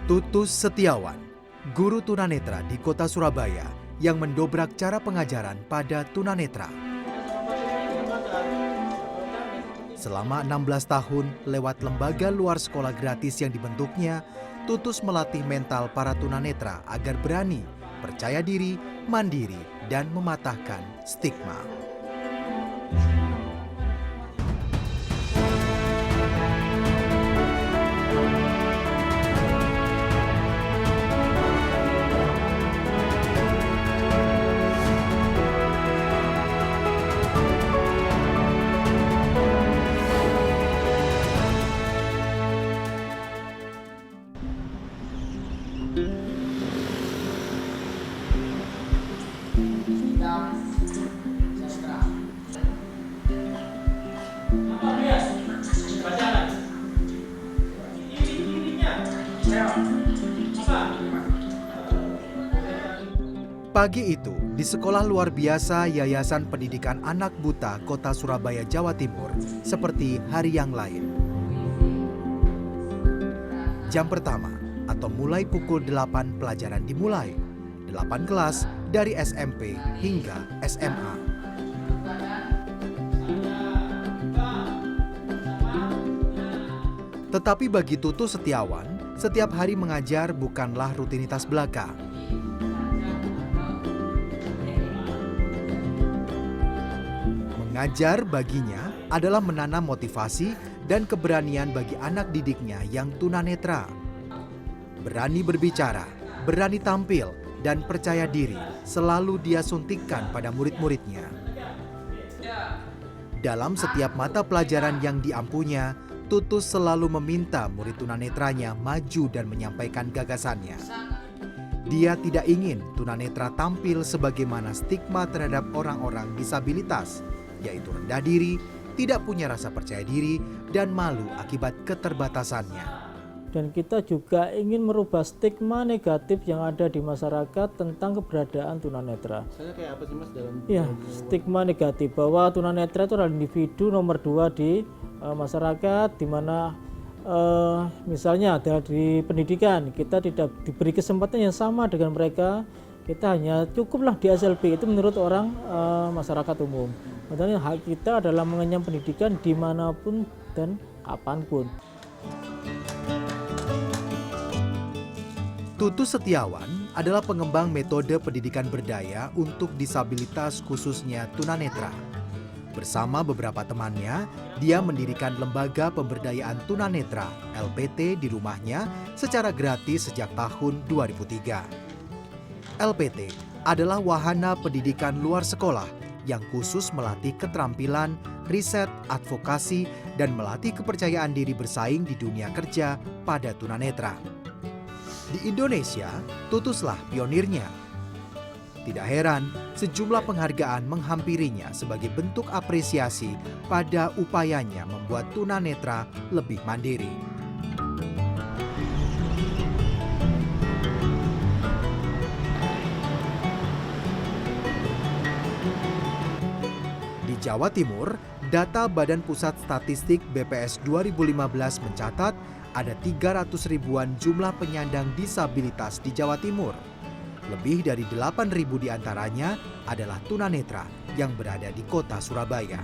Tutus Setiawan, guru tunanetra di kota Surabaya yang mendobrak cara pengajaran pada tunanetra. Selama 16 tahun lewat lembaga luar sekolah gratis yang dibentuknya, Tutus melatih mental para tunanetra agar berani, percaya diri, mandiri, dan mematahkan stigma. Pagi itu, di sekolah luar biasa Yayasan Pendidikan Anak Buta Kota Surabaya, Jawa Timur, seperti hari yang lain. Jam pertama, atau mulai pukul 8 pelajaran dimulai. 8 kelas dari SMP hingga SMA. Tetapi bagi Tutus Setiawan, setiap hari mengajar bukanlah rutinitas belaka. Mengajar baginya adalah menanam motivasi dan keberanian bagi anak didiknya yang tunanetra. Berani berbicara, berani tampil, dan percaya diri selalu dia suntikkan pada murid-muridnya. Dalam setiap mata pelajaran yang diampunya, Tutus selalu meminta murid tunanetranya maju dan menyampaikan gagasannya. Dia tidak ingin tunanetra tampil sebagaimana stigma terhadap orang-orang disabilitas, yaitu rendah diri, tidak punya rasa percaya diri, dan malu akibat keterbatasannya. Dan kita juga ingin merubah stigma negatif yang ada di masyarakat tentang keberadaan tunanetra. Saya kayak apa sih Mas dalam? Ya, stigma negatif bahwa tunanetra itu adalah individu nomor 2 di masyarakat, di mana misalnya dari pendidikan kita tidak diberi kesempatan yang sama dengan mereka. Kita hanya cukuplah di SLB, itu menurut orang masyarakat umum. Padahal hak kita adalah mengenyam pendidikan dimanapun dan kapanpun. Tutus Setiawan adalah pengembang metode pendidikan berdaya untuk disabilitas khususnya tunanetra. Bersama beberapa temannya, dia mendirikan lembaga pemberdayaan tunanetra LPT di rumahnya secara gratis sejak tahun 2003. LPT adalah wahana pendidikan luar sekolah yang khusus melatih keterampilan, riset, advokasi, dan melatih kepercayaan diri bersaing di dunia kerja pada tunanetra. Di Indonesia, Tutuslah pionirnya. Tidak heran, sejumlah penghargaan menghampirinya sebagai bentuk apresiasi pada upayanya membuat tunanetra lebih mandiri. Jawa Timur, data Badan Pusat Statistik BPS 2015 mencatat ada 300 ribuan jumlah penyandang disabilitas di Jawa Timur. Lebih dari 8.000 diantaranya adalah tunanetra yang berada di kota Surabaya.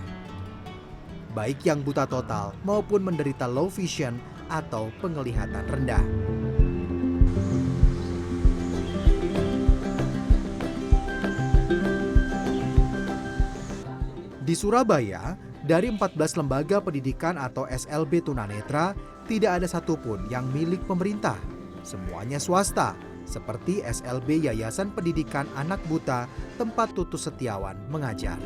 Baik yang buta total maupun menderita low vision atau penglihatan rendah. Di Surabaya, dari 14 lembaga pendidikan atau SLB tunanetra, tidak ada satupun yang milik pemerintah. Semuanya swasta, seperti SLB Yayasan Pendidikan Anak Buta tempat Tutus Setiawan mengajar.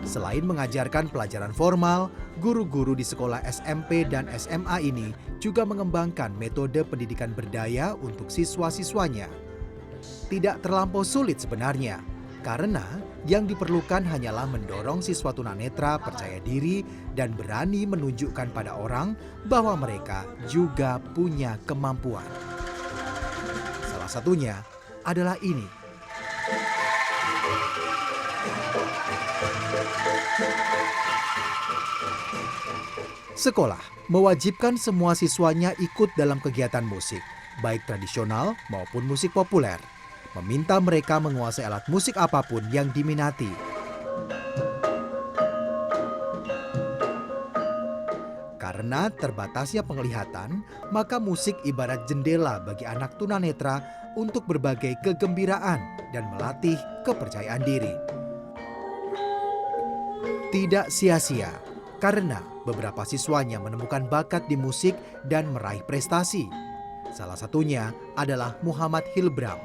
Selain mengajarkan pelajaran formal, guru-guru di sekolah SMP dan SMA ini juga mengembangkan metode pendidikan berdaya untuk siswa-siswanya. Tidak terlampau sulit sebenarnya, karena yang diperlukan hanyalah mendorong siswa tunanetra percaya diri dan berani menunjukkan pada orang bahwa mereka juga punya kemampuan. Salah satunya adalah ini, Sekolah mewajibkan semua siswanya ikut dalam kegiatan musik, baik tradisional maupun musik populer. Meminta mereka menguasai alat musik apapun yang diminati. Karena terbatasnya penglihatan, maka musik ibarat jendela bagi anak tunanetra untuk berbagai kegembiraan dan melatih kepercayaan diri. Tidak sia-sia, karena beberapa siswanya menemukan bakat di musik dan meraih prestasi. Salah satunya adalah Muhammad Hilbram.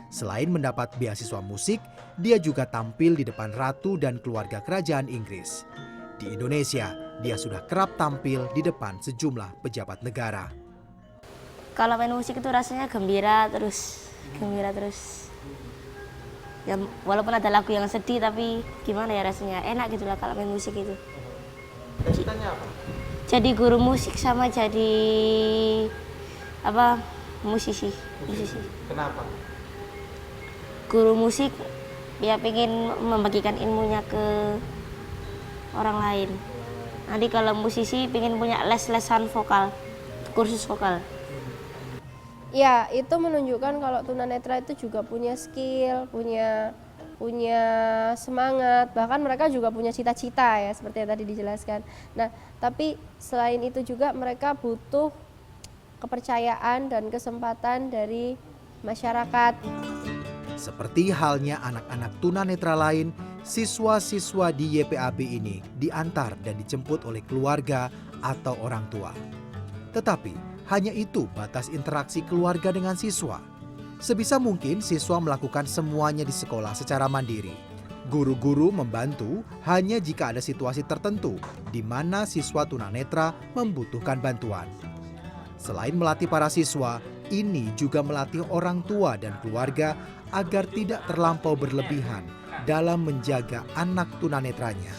Selain mendapat beasiswa musik, dia juga tampil di depan ratu dan keluarga kerajaan Inggris. Di Indonesia, dia sudah kerap tampil di depan sejumlah pejabat negara. Kalau main musik itu rasanya gembira terus. Ya, walaupun ada lagu yang sedih, tapi gimana ya rasanya, enak gitu lah kalau main musik itu. Cita-citanya apa? Jadi guru musik sama jadi musisi. Kenapa? Guru musik ya pengen membagikan ilmunya ke orang lain. Nanti kalau musisi pengen punya les-lesan vokal, kursus vokal. Ya, itu menunjukkan kalau tunanetra itu juga punya skill, punya semangat, bahkan mereka juga punya cita-cita ya, seperti yang tadi dijelaskan. Nah, tapi selain itu juga mereka butuh kepercayaan dan kesempatan dari masyarakat. Seperti halnya anak-anak tunanetra lain, siswa-siswa di YPAB ini diantar dan dijemput oleh keluarga atau orang tua. Tetapi hanya itu batas interaksi keluarga dengan siswa. Sebisa mungkin siswa melakukan semuanya di sekolah secara mandiri. Guru-guru membantu hanya jika ada situasi tertentu di mana siswa tunanetra membutuhkan bantuan. Selain melatih para siswa, ini juga melatih orang tua dan keluarga agar tidak terlampau berlebihan dalam menjaga anak tunanetranya.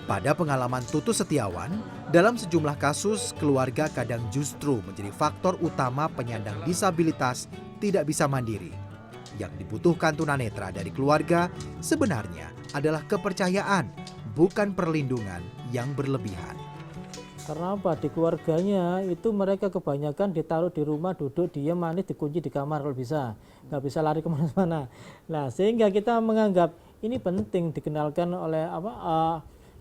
Pada pengalaman Tutu Setiawan, dalam sejumlah kasus keluarga kadang justru menjadi faktor utama penyandang disabilitas tidak bisa mandiri. Yang dibutuhkan tunanetra dari keluarga sebenarnya adalah kepercayaan, bukan perlindungan yang berlebihan. Karena apa? Di keluarganya itu mereka kebanyakan ditaruh di rumah, duduk, diam, manis, dikunci di kamar kalau bisa. Nggak bisa lari kemana-mana. Nah, sehingga kita menganggap ini penting dikenalkan oleh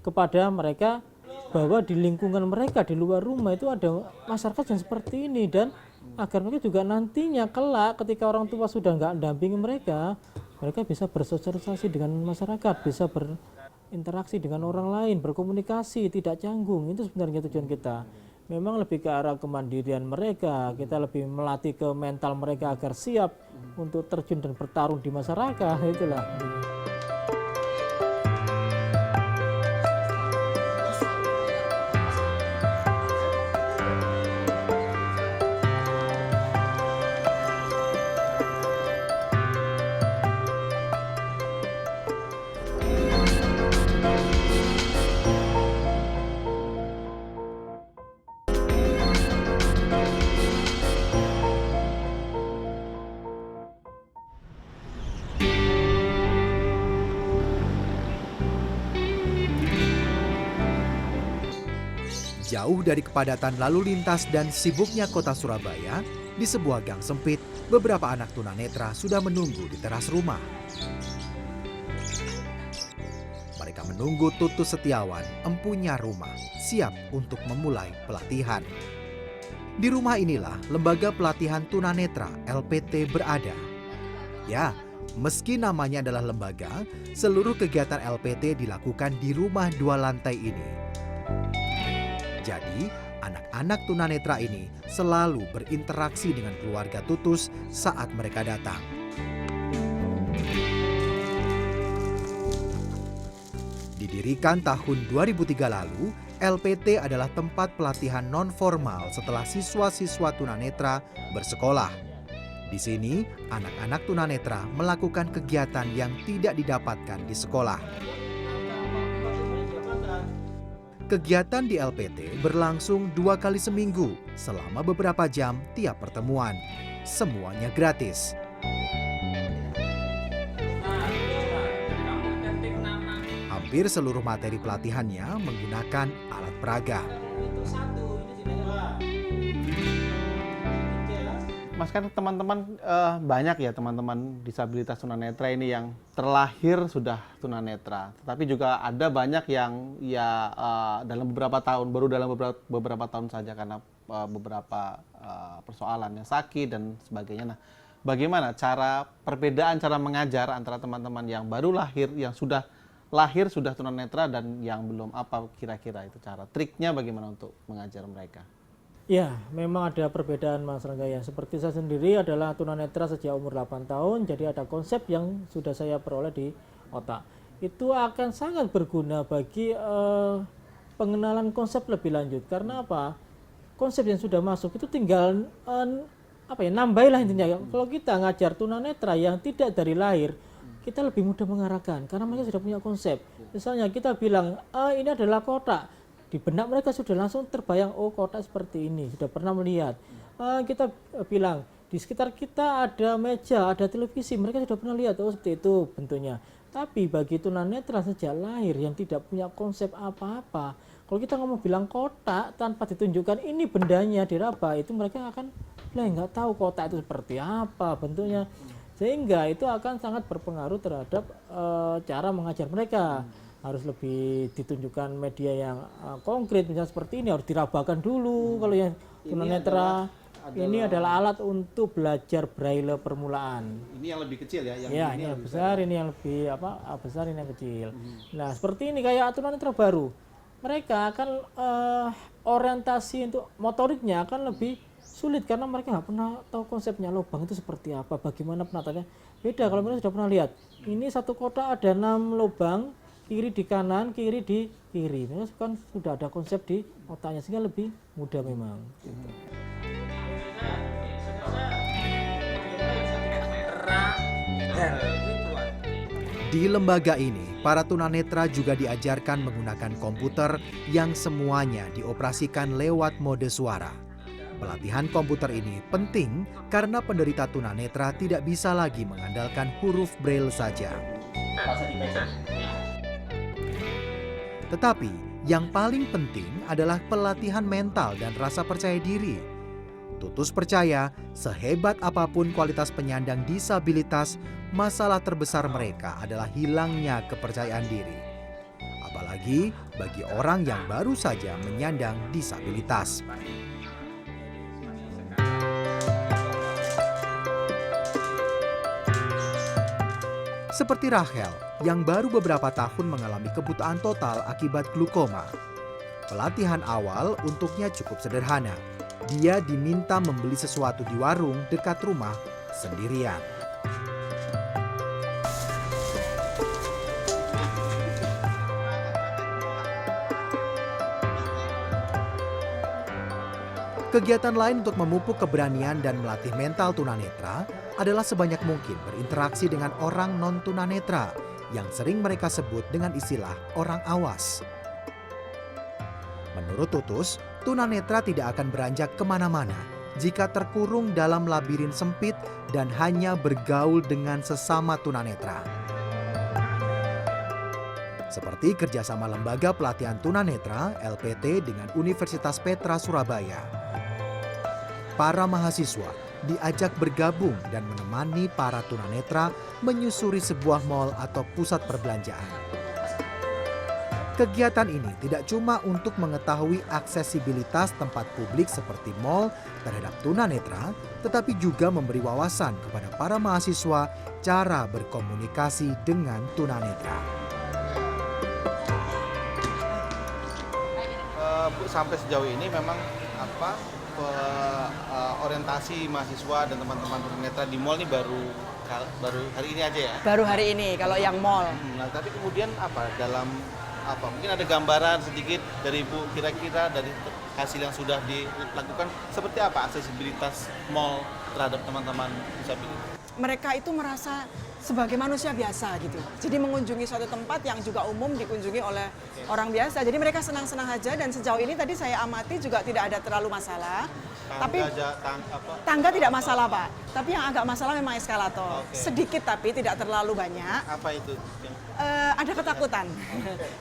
kepada mereka bahwa di lingkungan mereka, di luar rumah itu ada masyarakat yang seperti ini. Dan agar mereka juga nantinya kelak ketika orang tua sudah nggak mendampingi mereka bisa bersosialisasi dengan masyarakat, bisa berinteraksi dengan orang lain, berkomunikasi, tidak canggung. Itu sebenarnya tujuan kita. Memang lebih ke arah kemandirian mereka, kita lebih melatih ke mental mereka agar siap untuk terjun dan bertarung di masyarakat, itulah. Jauh dari kepadatan lalu lintas dan sibuknya kota Surabaya, di sebuah gang sempit, beberapa anak tunanetra sudah menunggu di teras rumah. Mereka menunggu Tutu Setiawan, empunya rumah, siap untuk memulai pelatihan. Di rumah inilah lembaga pelatihan tunanetra LPT berada. Ya, meski namanya adalah lembaga, seluruh kegiatan LPT dilakukan di rumah 2 lantai ini. Jadi, anak-anak tunanetra ini selalu berinteraksi dengan keluarga Tutus saat mereka datang. Didirikan tahun 2003 lalu, LPT adalah tempat pelatihan non-formal setelah siswa-siswa tunanetra bersekolah. Di sini, anak-anak tunanetra melakukan kegiatan yang tidak didapatkan di sekolah. Kegiatan di LPT berlangsung 2 kali seminggu selama beberapa jam tiap pertemuan. Semuanya gratis. Hampir seluruh materi pelatihannya menggunakan alat peraga. Mas, kan teman-teman banyak ya teman-teman disabilitas tunanetra ini yang terlahir sudah tunanetra, tetapi juga ada banyak yang ya dalam beberapa tahun, baru dalam beberapa tahun saja karena beberapa persoalan yang sakit dan sebagainya. Nah, bagaimana perbedaan cara mengajar antara teman-teman yang baru lahir, yang sudah lahir sudah tunanetra dan yang belum, apa kira-kira itu triknya bagaimana untuk mengajar mereka? Ya, memang ada perbedaan Mas Rangga ya. Seperti saya sendiri adalah tunanetra sejak umur 8 tahun, jadi ada konsep yang sudah saya peroleh di otak. Itu akan sangat berguna bagi pengenalan konsep lebih lanjut. Karena apa? Konsep yang sudah masuk itu tinggal nambahilah intinya. Kalau kita ngajar tunanetra yang tidak dari lahir, kita lebih mudah mengarahkan karena mereka sudah punya konsep. Misalnya kita bilang, ini adalah kotak. Di benak mereka sudah langsung terbayang, oh kotak seperti ini, sudah pernah melihat. Kita bilang, di sekitar kita ada meja, ada televisi, mereka sudah pernah lihat, oh seperti itu bentuknya. Tapi bagi tunanetra sejak lahir yang tidak punya konsep apa-apa, kalau kita ngomong bilang kotak tanpa ditunjukkan ini bendanya diraba, itu mereka akan nggak tahu kotak itu seperti apa bentuknya. Sehingga itu akan sangat berpengaruh terhadap cara mengajar mereka. Harus lebih ditunjukkan media yang konkret, misalnya seperti ini harus dirabakan dulu. Kalau yang tunanetra ini adalah alat untuk belajar braille permulaan. Ini yang lebih kecil ya? Ini yang besar, ini yang lebih besar, ini yang kecil. Nah seperti ini kayak tunanetra baru, mereka akan orientasi untuk motoriknya akan lebih sulit karena mereka nggak pernah tahu konsepnya lubang itu seperti apa, bagaimana penataannya. Beda kalau mereka sudah pernah lihat, ini satu kotak ada 6 lubang, kiri di kanan, kiri di kiri. Mereka kan sudah ada konsep di otaknya sehingga lebih mudah memang. Di lembaga ini, para tunanetra juga diajarkan menggunakan komputer yang semuanya dioperasikan lewat mode suara. Pelatihan komputer ini penting karena penderita tunanetra tidak bisa lagi mengandalkan huruf braille saja. Tetapi yang paling penting adalah pelatihan mental dan rasa percaya diri. Tutus percaya, sehebat apapun kualitas penyandang disabilitas, masalah terbesar mereka adalah hilangnya kepercayaan diri. Apalagi bagi orang yang baru saja menyandang disabilitas. Seperti Rachel yang baru beberapa tahun mengalami kebutaan total akibat glukoma. Pelatihan awal untuknya cukup sederhana. Dia diminta membeli sesuatu di warung dekat rumah sendirian. Kegiatan lain untuk memupuk keberanian dan melatih mental tunanetra adalah sebanyak mungkin berinteraksi dengan orang non-tunanetra yang sering mereka sebut dengan istilah orang awas. Menurut Tutus, tunanetra tidak akan beranjak kemana-mana jika terkurung dalam labirin sempit dan hanya bergaul dengan sesama tunanetra. Seperti kerjasama Lembaga Pelatihan Tunanetra (LPT) dengan Universitas Petra Surabaya. Para mahasiswa diajak bergabung dan menemani para tunanetra menyusuri sebuah mal atau pusat perbelanjaan. Kegiatan ini tidak cuma untuk mengetahui aksesibilitas tempat publik seperti mal terhadap tunanetra, tetapi juga memberi wawasan kepada para mahasiswa cara berkomunikasi dengan tunanetra. Bu, sampai sejauh ini memang orientasi mahasiswa dan teman-teman tunanetra di mall ini baru hari ini aja ya? Baru hari ini kalau yang mall. Nah, tapi kemudian mungkin ada gambaran sedikit dari Ibu kira-kira dari hasil yang sudah dilakukan seperti apa aksesibilitas mall terhadap teman-teman disabilitas? Mereka itu merasa sebagai manusia biasa gitu. Jadi mengunjungi suatu tempat yang juga umum dikunjungi oleh orang biasa. Jadi mereka senang-senang aja dan sejauh ini tadi saya amati juga tidak ada terlalu masalah. Tapi tangga tidak masalah Pak. Tapi yang agak masalah memang eskalator. Sedikit tapi tidak terlalu banyak. Apa itu? Ada ketakutan.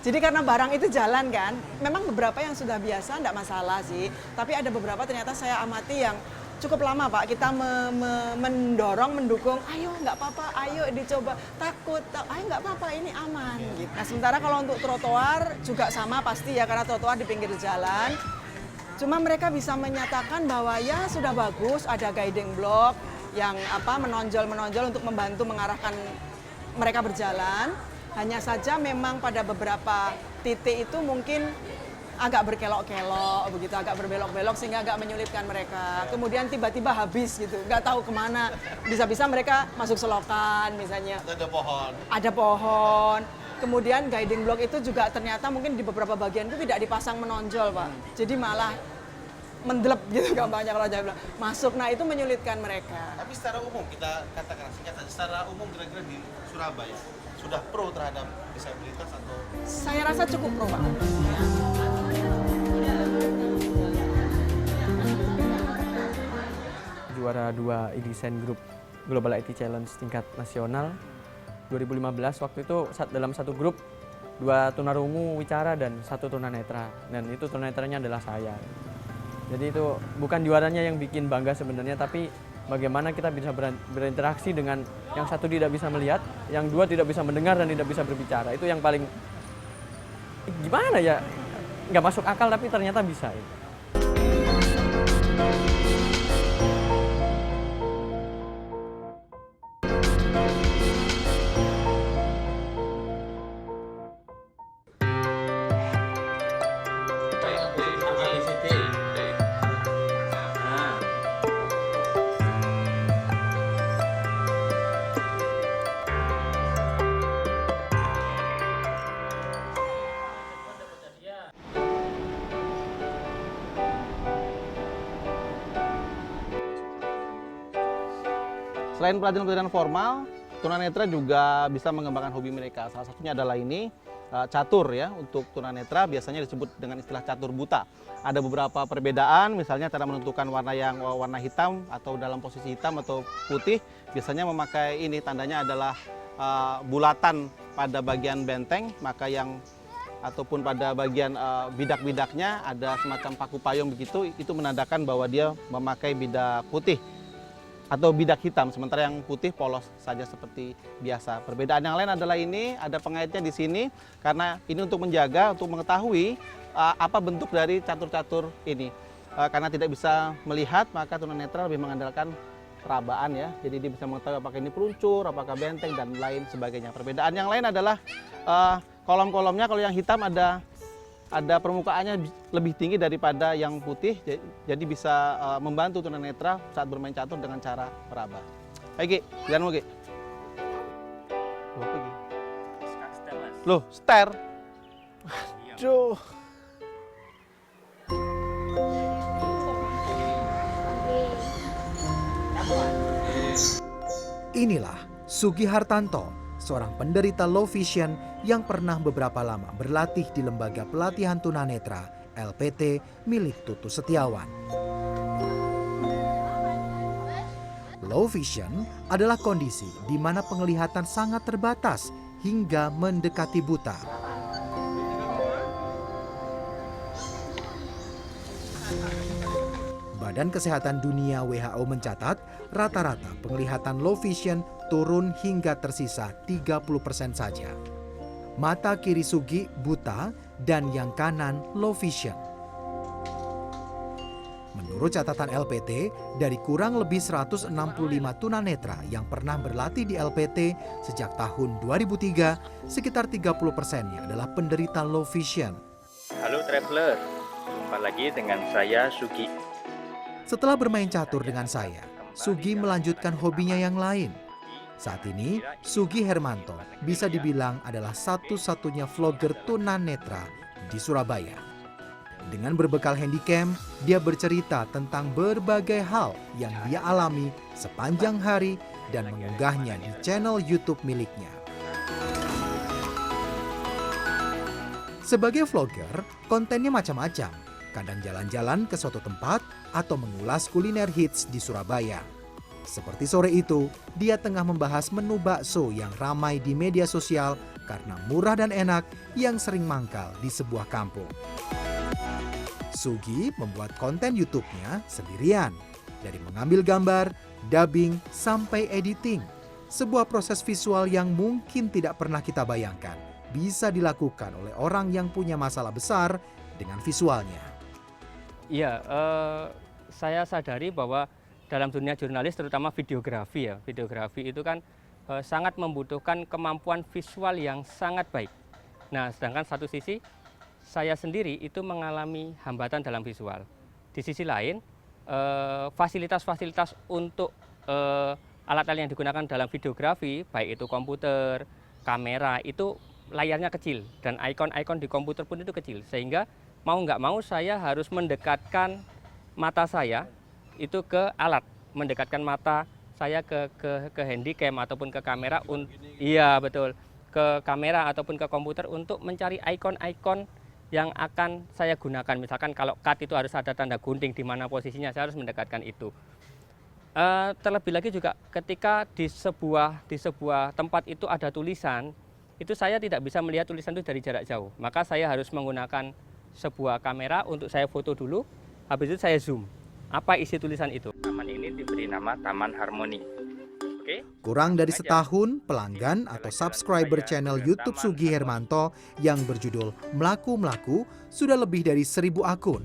Jadi karena barang itu jalan kan, memang beberapa yang sudah biasa tidak masalah sih. Tapi ada beberapa ternyata saya amati yang cukup lama Pak, kita mendorong, mendukung, ayo nggak apa-apa, ayo dicoba, takut, ayo nggak apa-apa, ini aman. Gitu. Nah sementara kalau untuk trotoar juga sama pasti ya, karena trotoar di pinggir jalan. Cuma mereka bisa menyatakan bahwa ya sudah bagus, ada guiding block yang menonjol untuk membantu mengarahkan mereka berjalan. Hanya saja memang pada beberapa titik itu mungkin agak berkelok-kelok begitu, agak berbelok-belok sehingga agak menyulitkan mereka. Kemudian tiba-tiba habis gitu, nggak tahu kemana. Bisa-bisa mereka masuk selokan misalnya. Ada pohon. Ada pohon. Kemudian guiding block itu juga ternyata mungkin di beberapa bagian itu tidak dipasang menonjol Pak. Jadi malah mendelep gitu gampangnya kalau saya bilang. Masuk, nah itu menyulitkan mereka. Tapi secara umum kita katakan singkat saja, secara umum kira-kira di Surabaya sudah pro terhadap disabilitas atau? Saya rasa cukup pro Pak. Juara 2 e-design group Global IT Challenge tingkat nasional 2015. Waktu itu dalam satu grup 2 tunarungu wicara dan 1 tunanetra, dan itu tunanetranya adalah saya. Jadi itu bukan juaranya yang bikin bangga sebenarnya, tapi bagaimana kita bisa berinteraksi dengan yang satu tidak bisa melihat, yang 2 tidak bisa mendengar dan tidak bisa berbicara. Itu yang paling gimana ya, nggak masuk akal tapi ternyata bisa. Selain pelajaran-pelajaran formal, tunanetra juga bisa mengembangkan hobi mereka. Salah satunya adalah ini, catur ya. Untuk tunanetra biasanya disebut dengan istilah catur buta. Ada beberapa perbedaan, misalnya cara menentukan warna yang warna hitam atau dalam posisi hitam atau putih. Biasanya memakai ini, tandanya adalah bulatan pada bagian benteng, maka yang ataupun pada bagian bidak-bidaknya ada semacam paku payung begitu, itu menandakan bahwa dia memakai bidak putih atau bidak hitam, sementara yang putih polos saja seperti biasa. Perbedaan yang lain adalah ini, ada pengaitnya di sini, karena ini untuk menjaga, untuk mengetahui apa bentuk dari catur-catur ini. Karena tidak bisa melihat, maka tunanetra lebih mengandalkan perabaan ya. Jadi dia bisa mengetahui apakah ini peluncur, apakah benteng, dan lain sebagainya. Perbedaan yang lain adalah kolom-kolomnya, kalau yang hitam ada permukaannya lebih tinggi daripada yang putih, jadi bisa membantu tunanetra saat bermain catur dengan cara meraba. Ayo Gi, jalan mau Gi. Loh, apa Gi? Loh, star. Aduh. Inilah Sugi Hartanto, seorang penderita low vision yang pernah beberapa lama berlatih di Lembaga Pelatihan Tunanetra LPT milik Tutu Setiawan. Low vision adalah kondisi di mana penglihatan sangat terbatas hingga mendekati buta. Badan Kesehatan Dunia WHO mencatat rata-rata penglihatan low vision turun hingga tersisa 30% saja. Mata kiri Sugi buta dan yang kanan low vision. Menurut catatan LPT, dari kurang lebih 165 tunanetra yang pernah berlatih di LPT sejak tahun 2003, sekitar 30%-nya adalah penderita low vision. Halo traveler, jumpa lagi dengan saya Sugi. Setelah bermain catur dengan saya, Sugi melanjutkan hobinya yang lain. Saat ini, Sugi Hermanto bisa dibilang adalah satu-satunya vlogger tunanetra di Surabaya. Dengan berbekal handycam, dia bercerita tentang berbagai hal yang dia alami sepanjang hari dan mengunggahnya di channel YouTube miliknya. Sebagai vlogger, kontennya macam-macam. Kadang jalan-jalan ke suatu tempat atau mengulas kuliner hits di Surabaya. Seperti sore itu, dia tengah membahas menu bakso yang ramai di media sosial karena murah dan enak yang sering mangkal di sebuah kampung. Sugi membuat konten YouTube-nya sendirian. Dari mengambil gambar, dubbing, sampai editing. Sebuah proses visual yang mungkin tidak pernah kita bayangkan bisa dilakukan oleh orang yang punya masalah besar dengan visualnya. Iya, saya sadari bahwa dalam dunia jurnalis, terutama videografi ya, videografi itu kan sangat membutuhkan kemampuan visual yang sangat baik. Nah, sedangkan satu sisi, saya sendiri itu mengalami hambatan dalam visual. Di sisi lain, fasilitas-fasilitas untuk alat-alat yang digunakan dalam videografi, baik itu komputer, kamera, itu layarnya kecil, dan ikon-ikon di komputer pun itu kecil, sehingga mau nggak mau saya harus mendekatkan mata saya itu ke alat, mendekatkan mata saya ke handycam ataupun ke kamera, iya betul, ke kamera ataupun ke komputer untuk mencari ikon-ikon yang akan saya gunakan. Misalkan kalau cut itu harus ada tanda gunting di mana posisinya, saya harus mendekatkan itu. Terlebih lagi juga ketika di sebuah tempat itu ada tulisan, itu saya tidak bisa melihat tulisan itu dari jarak jauh. Maka saya harus menggunakan sebuah kamera untuk saya foto dulu, habis itu saya zoom. Apa isi tulisan itu? Taman ini diberi nama Taman Harmoni. Oke? Kurang dari setahun, pelanggan atau subscriber channel YouTube Sugi Hermanto yang berjudul Mlaku-Mlaku sudah lebih dari 1.000 akun.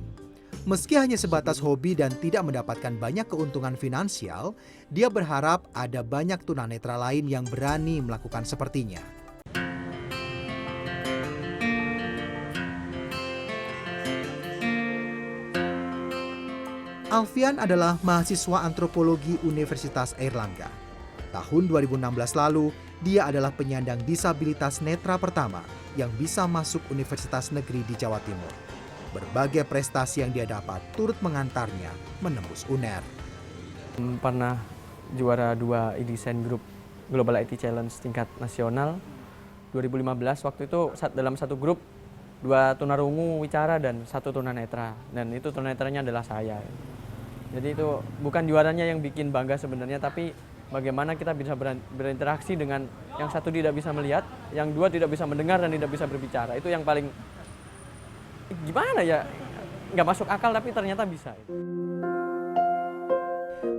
Meski hanya sebatas hobi dan tidak mendapatkan banyak keuntungan finansial, dia berharap ada banyak tunanetra lain yang berani melakukan sepertinya. Alfian adalah mahasiswa antropologi Universitas Airlangga. Tahun 2016 lalu, dia adalah penyandang disabilitas netra pertama yang bisa masuk universitas negeri di Jawa Timur. Berbagai prestasi yang dia dapat turut mengantarnya menembus UNER. Pernah juara 2 e-design group Global IT Challenge tingkat nasional 2015. Waktu itu dalam satu grup 2 tunarungu wicara dan 1 tunanetra, dan itu tunanetranya adalah saya. Jadi itu bukan juaranya yang bikin bangga sebenarnya, tapi bagaimana kita bisa berinteraksi dengan yang satu tidak bisa melihat, yang dua tidak bisa mendengar dan tidak bisa berbicara. Itu yang paling gimana ya, nggak masuk akal tapi ternyata bisa.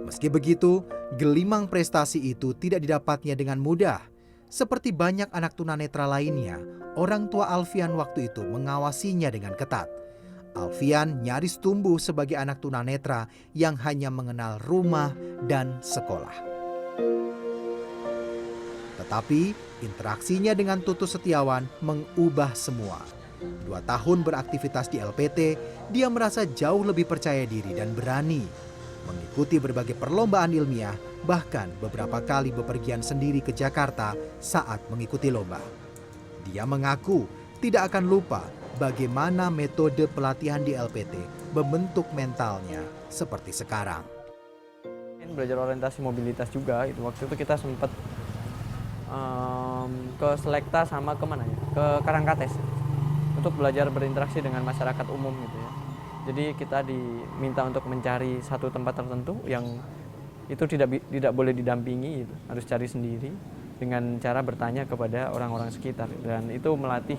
Meski begitu, gelimang prestasi itu tidak didapatnya dengan mudah. Seperti banyak anak tunanetra lainnya, orang tua Alfian waktu itu mengawasinya dengan ketat. Alfian nyaris tumbuh sebagai anak tunanetra yang hanya mengenal rumah dan sekolah. Tetapi interaksinya dengan Tutus Setiawan mengubah semua. 2 tahun beraktivitas di LPT, dia merasa jauh lebih percaya diri dan berani. Mengikuti berbagai perlombaan ilmiah, bahkan beberapa kali bepergian sendiri ke Jakarta saat mengikuti lomba. Dia mengaku tidak akan lupa bagaimana metode pelatihan di LPT membentuk mentalnya seperti sekarang. Belajar orientasi mobilitas juga, itu waktu itu kita sempat ke Selekta sama kemana ya, ke Karangkates untuk belajar berinteraksi dengan masyarakat umum gitu ya. Jadi kita diminta untuk mencari satu tempat tertentu yang itu tidak boleh didampingi, gitu. Harus cari sendiri dengan cara bertanya kepada orang-orang sekitar, dan itu melatih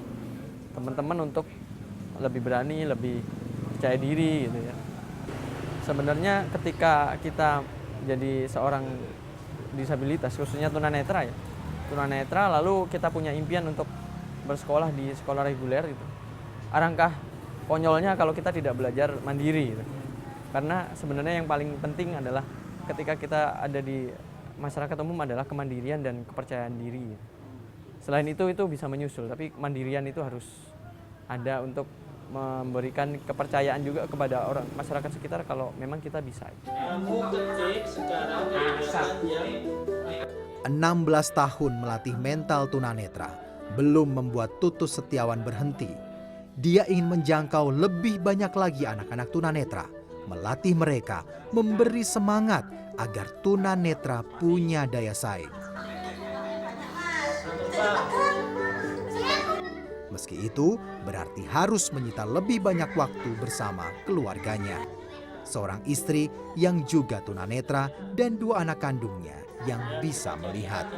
teman-teman untuk lebih berani, lebih percaya diri gitu ya. Sebenarnya ketika kita jadi seorang disabilitas, khususnya tunanetra ya, tunanetra lalu kita punya impian untuk bersekolah di sekolah reguler gitu. Alangkah konyolnya kalau kita tidak belajar mandiri gitu. Karena sebenarnya yang paling penting adalah ketika kita ada di masyarakat umum adalah kemandirian dan kepercayaan diri. Selain itu bisa menyusul, tapi mandirian itu harus ada untuk memberikan kepercayaan juga kepada orang masyarakat sekitar kalau memang kita bisa. 16 tahun melatih mental tunanetra belum membuat Tutus Setiawan berhenti. Dia ingin menjangkau lebih banyak lagi anak-anak tunanetra, melatih mereka, memberi semangat agar tunanetra punya daya saing. Meski itu, berarti harus menyita lebih banyak waktu bersama keluarganya. Seorang istri yang juga tunanetra dan 2 anak kandungnya yang bisa melihat.